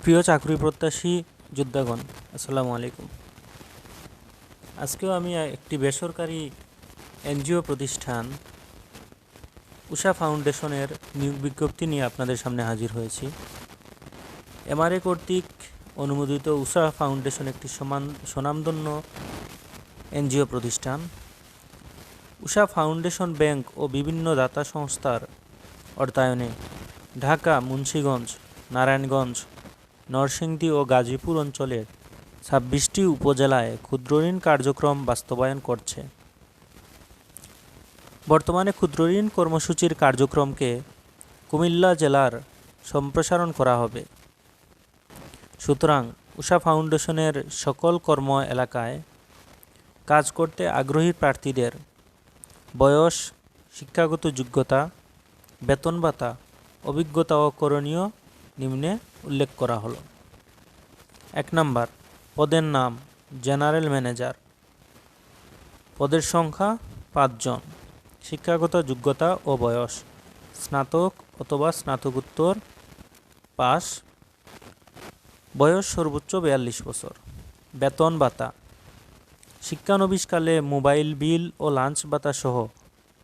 প্রিয় চাকরি প্রত্যাশী যোদ্ধাগণ, আসসালামু আলাইকুম। আজকেও আমি একটি বেসরকারি এনজিও প্রতিষ্ঠান উষা ফাউন্ডেশনের নিয়োগ বিজ্ঞপ্তি নিয়ে আপনাদের সামনে হাজির হয়েছি। এমআরএ কর্তৃক অনুমোদিত উষা ফাউন্ডেশন একটি স্বনামধন্য এনজিও প্রতিষ্ঠান। উষা ফাউন্ডেশন ব্যাংক ও বিভিন্ন দাতা সংস্থার অর্থায়নে ঢাকা, মুন্সিগঞ্জ, নারায়ণগঞ্জ, নরসিংদী ও গাজীপুর অঞ্চলের 26টি উপজেলায় ক্ষুদ্রঋণ কার্যক্রম বাস্তবায়ন করছে। বর্তমানে ক্ষুদ্রঋণ কর্মসূচির কার্যক্রমকে কুমিল্লা জেলার সম্প্রসারণ করা হবে। সুতরাং উষা ফাউন্ডেশনের সকল কর্ম এলাকায় কাজ করতে আগ্রহী প্রার্থীদের বয়স, শিক্ষাগত যোগ্যতা, বেতন ভাতা, অভিজ্ঞতা ও করণীয় নিম্নে উল্লেখ করা হলো। 1 নম্বর, পদের নাম জেনারেল ম্যানেজার। পদের সংখ্যা 5 জন। শিক্ষাগত যোগ্যতা ও বয়স স্নাতক অথবা স্নাতকোত্তর পাস, বয়স সর্বোচ্চ 42 বছর। বেতন ভাতা শিক্ষানবিশকালে মোবাইল বিল ও লাঞ্চ ভাতা সহ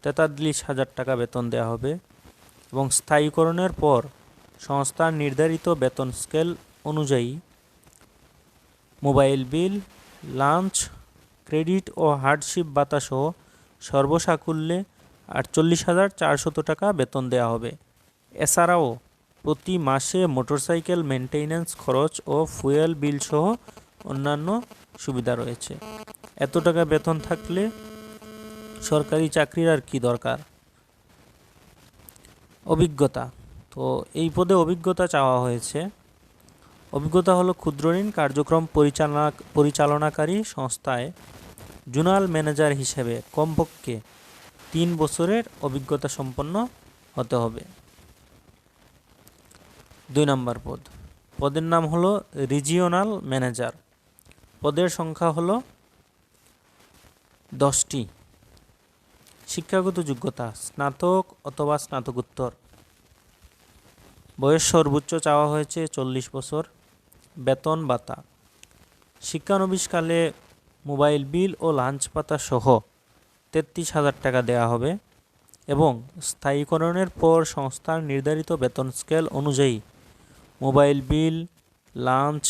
43,000 টাকা বেতন দেওয়া হবে এবং স্থায়ীকরণের পর সংস্থার নির্ধারিত বেতন স্কেল অনুযায়ী মোবাইল বিল, লাঞ্চ, ক্রেডিট ও হার্ডশিপ ভাতা সহ সর্বসাকুল্যে 48,400 টাকা বেতন দেওয়া হবে। এছাড়াও প্রতি মাসে মোটরসাইকেল মেনটেন্যান্স খরচ ও ফুয়েল বিল সহ অন্যান্য সুবিধা রয়েছে। এত টাকা বেতন থাকলে সরকারি চাকরির আর কি দরকার। অভিজ্ঞতা, তো এই পদে অভিজ্ঞতা চাওয়া হয়েছে। অভিজ্ঞতা হলো ক্ষুদ্রঋণ কার্যক্রম পরিচালনাকারী সংস্থায় জোনাল ম্যানেজার হিসেবে কমপক্ষে 3 বছরের অভিজ্ঞতা সম্পন্ন হতে হবে। 2 নম্বর পদ, পদের নাম হলো রিজিওনাল ম্যানেজার। পদের সংখ্যা হলো 10টি। শিক্ষাগত যোগ্যতা স্নাতক অথবা স্নাতকোত্তর। বয়স সর্বোচ্চ চাওয়া হয়েছে 40 বছর। বেতন ভাতা শিক্ষানবিশকালে মোবাইল বিল ও লাঞ্চ ভাতা সহ 33,000 টাকা দেওয়া হবে এবং স্থায়ীকরণের পর সংস্থার নির্ধারিত বেতন স্কেল অনুযায়ী মোবাইল বিল, লাঞ্চ,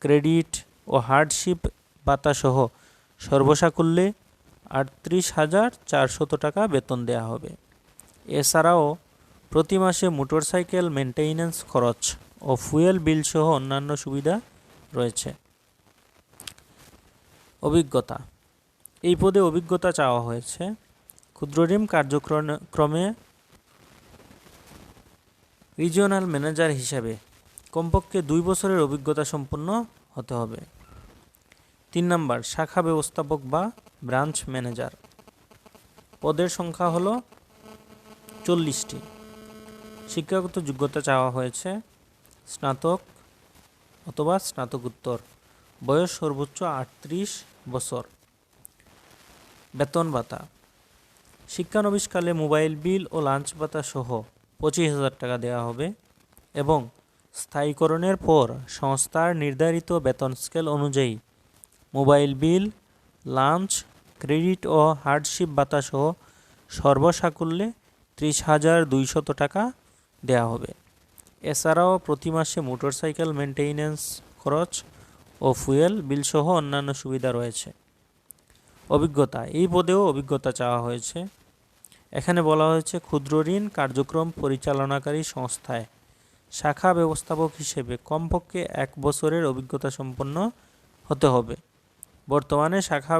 ক্রেডিট ও হার্ডশিপ ভাতা সহ সর্বসাকুল্যে 38,400 টাকা বেতন দেওয়া হবে। এছাড়াও প্রতি মাসে মোটরসাইকেল মেনটেন্যান্স খরচ ও ফুয়েল বিল সহ অন্যান্য সুবিধা রয়েছে। অভিজ্ঞতা, এই পদে অভিজ্ঞতা চাওয়া হয়েছে। ক্ষুদ্রঋণ কার্যক্রমে রিজিওনাল ম্যানেজার হিসেবে কমপক্ষে 2 বছরের অভিজ্ঞতা সম্পন্ন হতে হবে। 3 নম্বর, শাখা ব্যবস্থাপক বা ব্রাঞ্চ ম্যানেজার। পদের সংখ্যা হলো 40টি। শিক্ষাগত যোগ্যতা চাওয়া হয়েছে স্নাতক অথবা স্নাতকোত্তর। বয়স সর্বোচ্চ 38 বছর। বেতন ভাতা শিক্ষানবিশকালে মোবাইল বিল ও লাঞ্চ ভাতা সহ 25,000 টাকা দেওয়া হবে এবং স্থায়ীকরণের পর সংস্থার নির্ধারিত বেতন স্কেল অনুযায়ী মোবাইল বিল, লাঞ্চ, ক্রেডিট ও হার্ডশিপ ভাতা সহ সর্বসাকুল্যে 30,200 টাকা দেওয়া হবে। এছাড়াও প্রতি মাসে মোটরসাইকেল মেনটেন্যান্স খরচ ও ফুয়েল বিল সহ অন্যান্য সুবিধা রয়েছে। অভিজ্ঞতা, এই পদেও অভিজ্ঞতা চাওয়া হয়েছে। এখানে বলা হয়েছে ক্ষুদ্রঋণ কার্যক্রম পরিচালনাকারী সংস্থায় শাখা ব্যবস্থাপক হিসেবে কমপক্ষে 1 বছরের অভিজ্ঞতা সম্পন্ন হতে হবে। বর্তমানে শাখা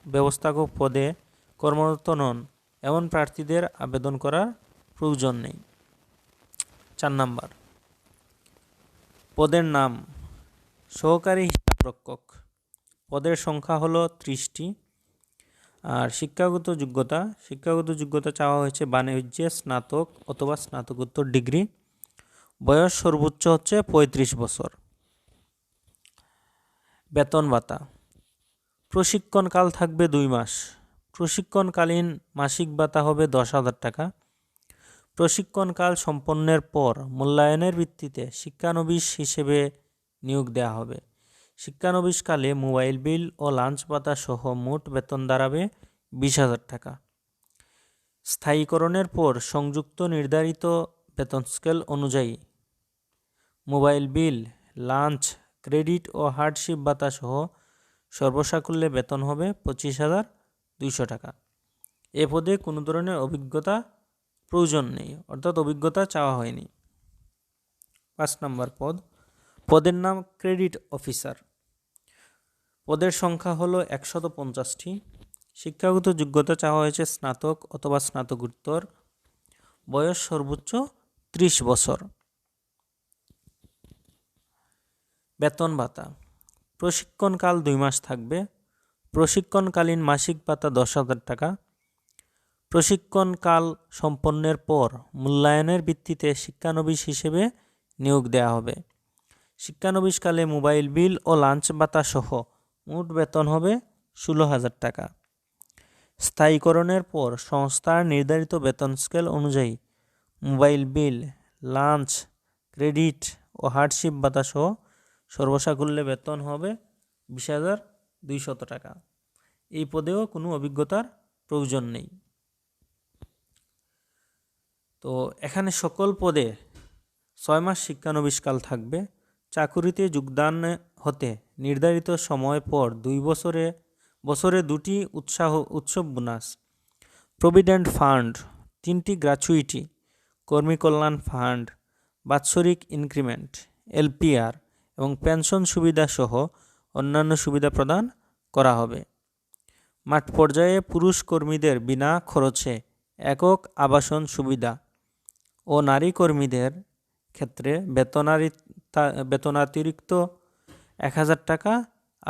ব্যবস্থাপক পদে কর্মরত নন এমন প্রার্থীদের আবেদন করার প্রয়োজন নেই। 4 নম্বর, পদের নাম সহকারী হিসাবরক্ষক। পদের সংখ্যা হলো 30টি। আর শিক্ষাগত যোগ্যতা চাওয়া হয়েছে বাণিজ্যে স্নাতক অথবা স্নাতকোত্তর ডিগ্রি। বয়স সর্বোচ্চ হচ্ছে 35 বছর। বেতন ভাতা প্রশিক্ষণকাল থাকবে 2 মাস। প্রশিক্ষণকালীন মাসিক ভাতা হবে 10,000 টাকা। প্রশিক্ষণকাল সম্পন্নের পর মূল্যায়নের ভিত্তিতে শিক্ষানবিশ হিসেবে নিয়োগ দেওয়া হবে। শিক্ষানবিশকালে মোবাইল বিল ও লাঞ্চ ভাতা সহ মোট বেতন দাঁড়াবে 20,000 টাকা। স্থায়ীকরণের পর সংযুক্ত নির্ধারিত বেতন স্কেল অনুযায়ী মোবাইল বিল, লাঞ্চ, ক্রেডিট ও হার্ডশিপ ভাতা সহ সর্বসাকুল্যে বেতন হবে 25,200 টাকা। এ পদে কোনো ধরনের অভিজ্ঞতা প্রয়োজন নেই, অর্থাৎ অভিজ্ঞতা চাওয়া হয়নি। 5 নম্বর পদ, পদের নাম ক্রেডিট অফিসার। পদের সংখ্যা হলো 150টি। শিক্ষাগত যোগ্যতা চাওয়া হয়েছে স্নাতক অথবা স্নাতকোত্তর। বয়স সর্বোচ্চ 30 বছর। বেতন ভাতা, প্রশিক্ষণকাল 2 মাস থাকবে। প্রশিক্ষণকালীন মাসিক ভাতা 10,000 টাকা। প্রশিক্ষণকাল সম্পন্নের পর মূল্যায়নের ভিত্তিতে শিক্ষানবিশ হিসেবে নিয়োগ দেওয়া হবে। শিক্ষানবিশকালে মোবাইল বিল ও লাঞ্চ ভাতা সহ মোট বেতন হবে 16,000 টাকা। স্থায়ীকরণের পর সংস্থার নির্ধারিত বেতন স্কেল অনুযায়ী মোবাইল বিল, লাঞ্চ, ক্রেডিট ও হার্ডশিপ ভাতা সহ সর্বসাকুল্যে বেতন হবে 20,200 টাকা। এই পদেও কোনো অভিজ্ঞতার প্রয়োজন নেই। তো এখানে সকল পদে 6 মাস শিক্ষানবিশকাল থাকবে। চাকুরিতে যোগদান হতে নির্ধারিত সময় পর 2 বছরে 2টি উৎসব বোনাস, প্রভিডেন্ট ফান্ড, 3টি গ্র্যাচুইটি, কর্মী কল্যাণ ফান্ড, বাৎসরিক ইনক্রিমেন্ট, এলপিআর এবং পেনশন সুবিধা সহ অন্যান্য সুবিধা প্রদান করা হবে। মাঠ পর্যায়ে পুরুষ কর্মীদের বিনা খরচে একক আবাসন সুবিধা ও নারী কর্মীদের ক্ষেত্রে বেতনাতিরিক্ত 1,000 টাকা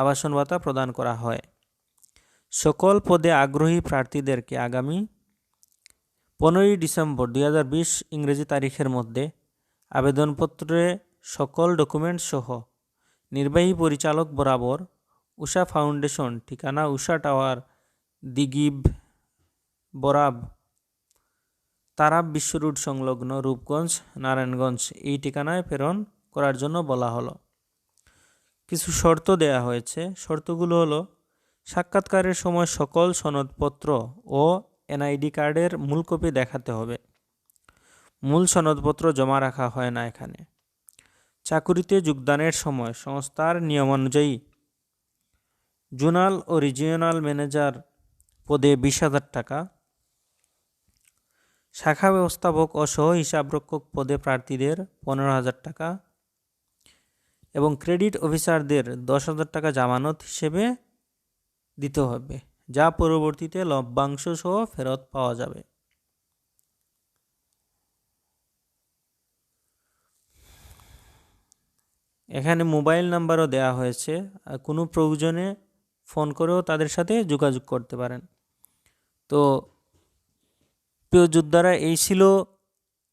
আবাসন ভাতা প্রদান করা হয়। সকল পদে আগ্রহী প্রার্থীদেরকে আগামী 15 ডিসেম্বর 2020 ইংরেজি তারিখের মধ্যে আবেদনপত্রে সকল ডকুমেন্ট সহ নির্বাহী পরিচালক বরাবর উষা ফাউন্ডেশন, ঠিকানা উষা টাওয়ার, দিঘিব, বরাব, তারাব বিশ্ব রোড সংলগ্ন, রূপগঞ্জ, নারায়ণগঞ্জ এই ঠিকানায় প্রেরণ করার জন্য বলা হলো। কিছু শর্ত দেয়া হয়েছে। শর্তগুলো হলো, সাক্ষাৎকারের সময় সকল সনদপত্র ও এনআইডি কার্ডের মূল কপি দেখাতে হবে। মূল সনদপত্র জমা রাখা হয় না এখানে। চাকুরিতে যোগদানের সময় সংস্থার নিয়মানুযায়ী জোনাল ও রিজিওনাল ম্যানেজার পদে 20,000 টাকা, শাখা ব্যবস্থাপক ও সহ হিসাবরক্ষক পদে প্রার্থীদের 15,000 টাকা এবং ক্রেডিট অফিসারদের 10,000 টাকা জামানত হিসেবে দিতে হবে, যা পরবর্তীতে লভ্যাংশ সহ ফেরত পাওয়া যাবে। এখানে মোবাইল নাম্বারও দেওয়া হয়েছে, কোনো প্রয়োজনে ফোন করেও তাদের সাথে যোগাযোগ করতে পারেন। তো প্রিয় যোদ্ধারা, এই ছিল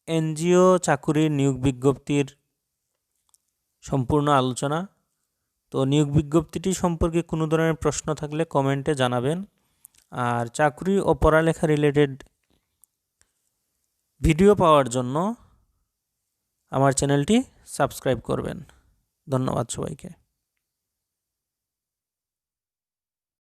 এনজিও চাকুরির নিয়োগ বিজ্ঞপ্তির সম্পূর্ণ আলোচনা। তো নিয়োগ বিজ্ঞপ্তিটি সম্পর্কে কোনো ধরনের প্রশ্ন থাকলে কমেন্টে জানাবেন। আর চাকরি ও পড়ালেখা রিলেটেড ভিডিও পাওয়ার জন্য আমার চ্যানেলটি সাবস্ক্রাইব করবেন। ধন্যবাদ সবাইকে।